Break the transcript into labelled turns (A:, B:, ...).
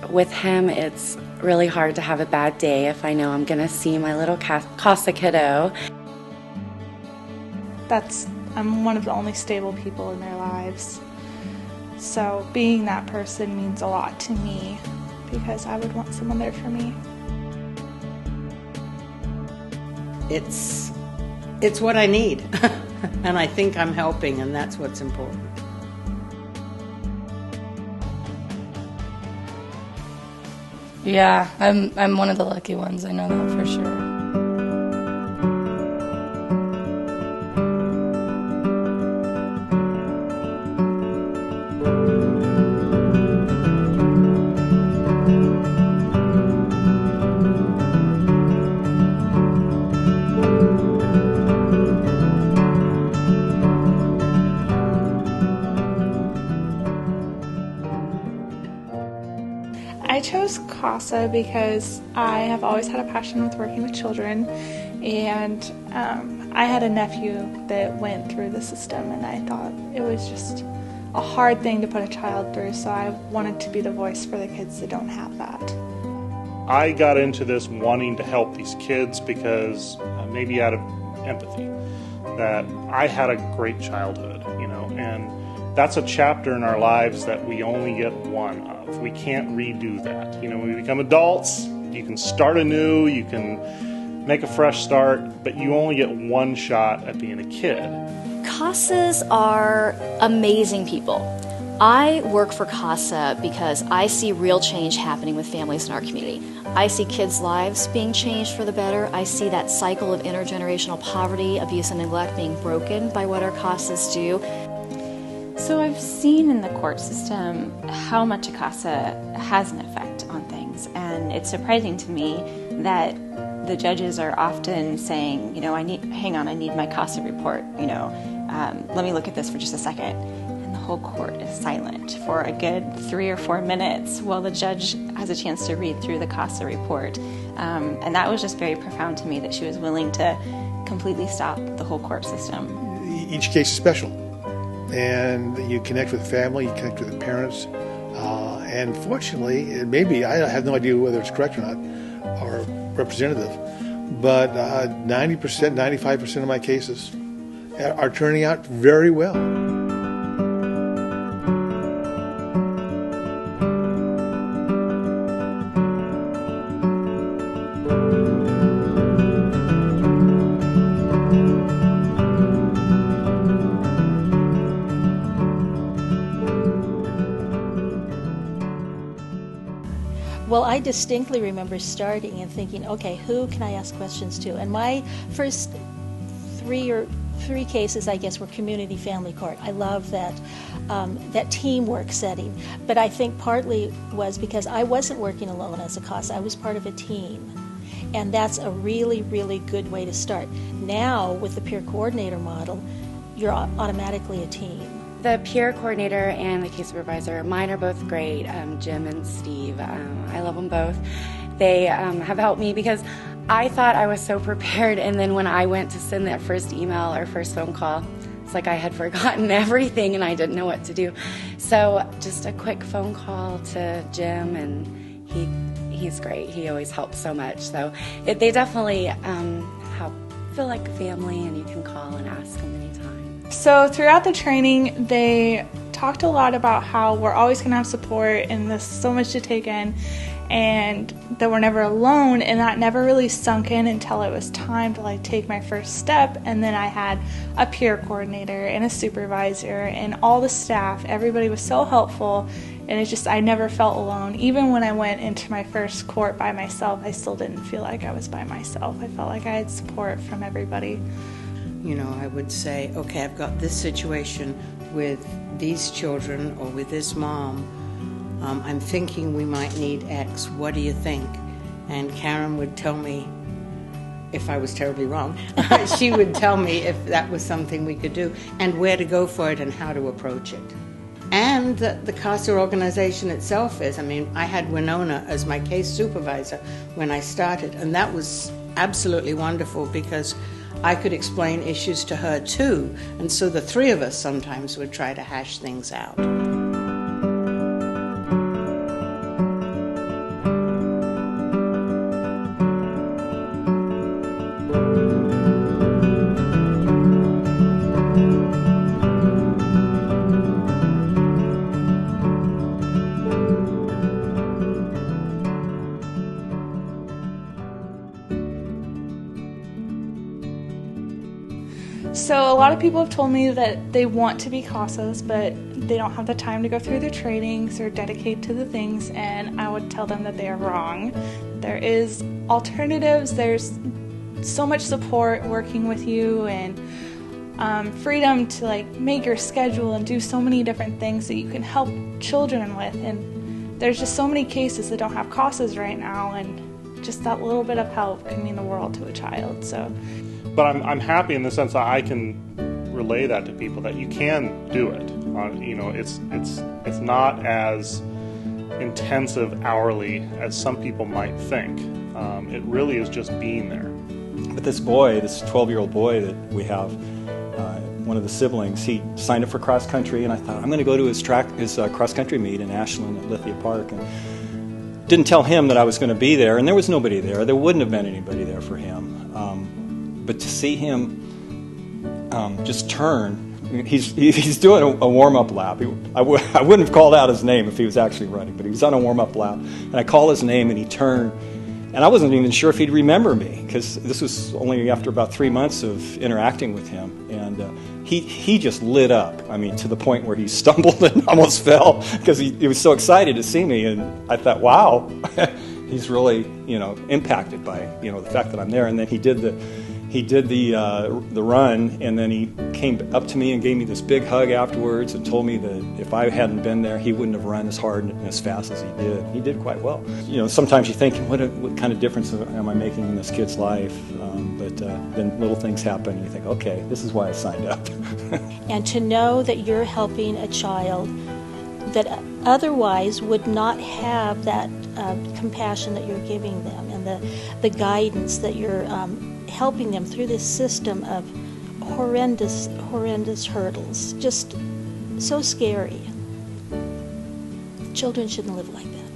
A: With him, it's really hard to have a bad day if I know I'm going to see my little Casa kiddo.
B: I'm one of the only stable people in their lives. So being that person means a lot to me because I would want someone there for me.
C: It's what I need, and I think I'm helping, and that's what's important.
D: Yeah, I'm one of the lucky ones, I know that for sure.
B: I chose Casa because I have always had a passion with working with children, and I had a nephew that went through the system, and I thought it was just a hard thing to put a child through, so I wanted to be the voice for the kids that don't have that.
E: I got into this wanting to help these kids because maybe out of empathy, that I had a great childhood, and that's a chapter in our lives that we only get one of. We can't redo that. When we become adults, you can start anew, you can make a fresh start, but you only get one shot at being a kid.
F: Casas are amazing people. I work for Casa because I see real change happening with families in our community. I see kids' lives being changed for the better. I see that cycle of intergenerational poverty, abuse, and neglect being broken by what our Casas do.
G: So I've seen in the court system how much a Casa has an effect on things, and it's surprising to me that the judges are often saying, I need my Casa report, let me look at this for just a second. And the whole court is silent for a good 3 or 4 minutes while the judge has a chance to read through the Casa report. And that was just very profound to me, that she was willing to completely stop the whole court system.
H: Each case is special. And you connect with the family, you connect with the parents, and fortunately, maybe, I have no idea whether it's correct or not, or representative, but 90%, 95% of my cases are turning out very well.
I: Well, I distinctly remember starting and thinking, okay, who can I ask questions to? And my first three cases, I guess, were community family court. I love that teamwork setting. But I think partly was because I wasn't working alone as a Casa. I was part of a team. And that's a really, really good way to start. Now, with the peer coordinator model, you're automatically a team.
A: The peer coordinator and the case supervisor, mine are both great, Jim and Steve. I love them both. They have helped me because I thought I was so prepared, and then when I went to send that first email or first phone call, it's like I had forgotten everything and I didn't know what to do. So just a quick phone call to Jim, and he's great. He always helps so much. So they definitely feel like family, and you can call and ask them anytime.
B: So throughout the training, they talked a lot about how we're always going to have support and there's so much to take in, and that we're never alone, and that never really sunk in until it was time to take my first step. And then I had a peer coordinator and a supervisor and all the staff. Everybody was so helpful, and it's just I never felt alone. Even when I went into my first court by myself, I still didn't feel like I was by myself. I felt like I had support from everybody.
C: I would say, okay, I've got this situation with these children or with this mom. I'm thinking we might need X. What do you think? And Karen would tell me if I was terribly wrong. She would tell me if that was something we could do and where to go for it and how to approach it. And the Casa organization itself is, I had Winona as my case supervisor when I started, and that was absolutely wonderful because I could explain issues to her too, and so the three of us sometimes would try to hash things out.
B: lot of people have told me that they want to be CASAs, but they don't have the time to go through the trainings or dedicate to the things, and I would tell them that they are wrong. There is alternatives, there's so much support working with you, and freedom to like make your schedule and do so many different things that you can help children with. And there's just so many cases that don't have CASAs right now, and just that little bit of help can mean the world to a child. So,
E: but I'm happy in the sense that I can relay that to people, that you can do it. You know, it's not as intensive hourly as some people might think. It really is just being there.
J: But this boy, this 12-year-old boy that we have, one of the siblings, he signed up for cross country, and I thought, I'm going to go to his cross country meet in Ashland at Lithia Park, and didn't tell him that I was going to be there, and there was nobody there. There wouldn't have been anybody there for him. But to see him just turn, he's doing a warm-up lap. I wouldn't have called out his name if he was actually running, but he was on a warm-up lap, and I call his name, and he turned. And I wasn't even sure if he'd remember me, because this was only after about 3 months of interacting with him. And he just lit up, I mean, to the point where he stumbled and almost fell, because he was so excited to see me. And I thought, wow, he's really, impacted by, the fact that I'm there. And then he did the run, and then he came up to me and gave me this big hug afterwards and told me that if I hadn't been there, he wouldn't have run as hard and as fast as he did. He did quite well. Sometimes you think, what kind of difference am I making in this kid's life? But then little things happen, and you think, okay, this is why I signed up.
I: And to know that you're helping a child that otherwise would not have that compassion that you're giving them, and the guidance that you're helping them through this system of horrendous hurdles, just so scary. Children shouldn't live like that.